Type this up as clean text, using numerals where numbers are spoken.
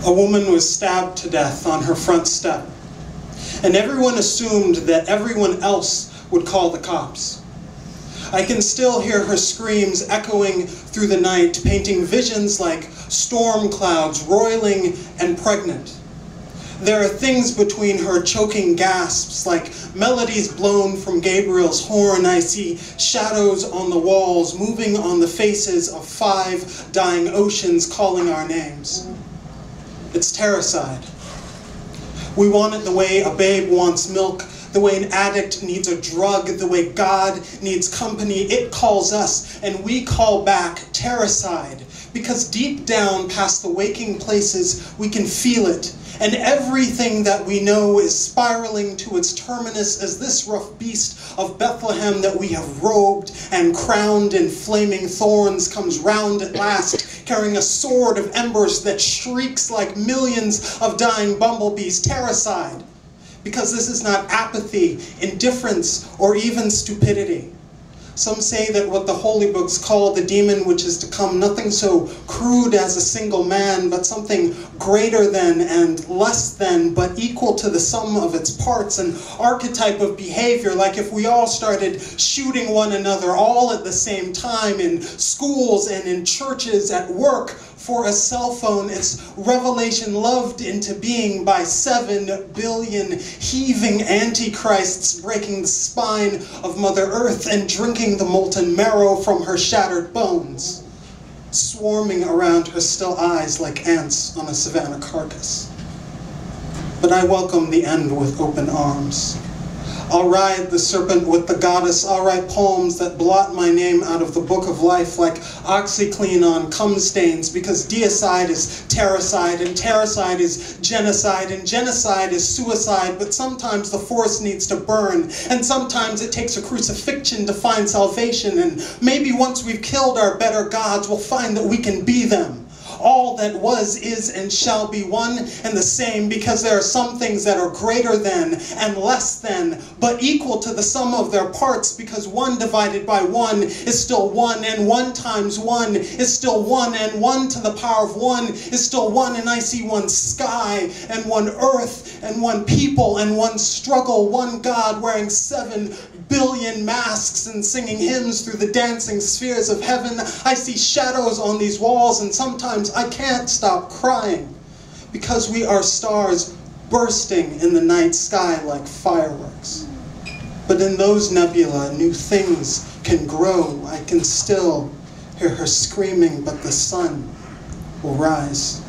A woman was stabbed to death on her front step, and everyone assumed that everyone else would call the cops. I can still hear her screams echoing through the night, painting visions like storm clouds, roiling and pregnant. There are things between her choking gasps, like melodies blown from Gabriel's horn. I see shadows on the walls, moving on the faces of 5 dying oceans, calling our names. It's Terracide. We want it the way a babe wants milk, the way an addict needs a drug, the way God needs company. It calls us, and we call back Terracide, because deep down past the waking places, we can feel it. And everything that we know is spiraling to its terminus as this rough beast of Bethlehem that we have robed and crowned in flaming thorns comes round at last, carrying a sword of embers that shrieks like millions of dying bumblebees. Terracide. Because this is not apathy, indifference, or even stupidity. Some say that what the holy books call the demon which is to come, nothing so crude as a single man, but something greater than and less than, but equal to the sum of its parts, an archetype of behavior, like if we all started shooting one another all at the same time in schools and in churches, at work, for a cell phone, its revelation loved into being by 7 billion heaving antichrists, breaking the spine of Mother Earth and drinking the molten marrow from her shattered bones, swarming around her still eyes like ants on a savannah carcass. But I welcome the end with open arms. I'll ride the serpent with the goddess. I'll write poems that blot my name out of the book of life like OxyClean on cum stains, because deicide is terracide, and terracide is genocide, and genocide is suicide. But sometimes the forest needs to burn, and sometimes it takes a crucifixion to find salvation, and maybe once we've killed our better gods, we'll find that we can be them. All that was, is, and shall be one and the same, because there are some things that are greater than and less than, but equal to the sum of their parts, because 1 divided by 1 is still 1, and 1 times 1 is still 1, and 1 to the power of 1 is still 1, and I see 1 sky, and 1 earth, and 1 people, and 1 struggle, 1 God wearing 7 billion masks and singing hymns through the dancing spheres of heaven. I see shadows on these walls, and sometimes I can't stop crying, because we are stars bursting in the night sky like fireworks. But in those nebula, new things can grow. I can still hear her screaming, but the sun will rise.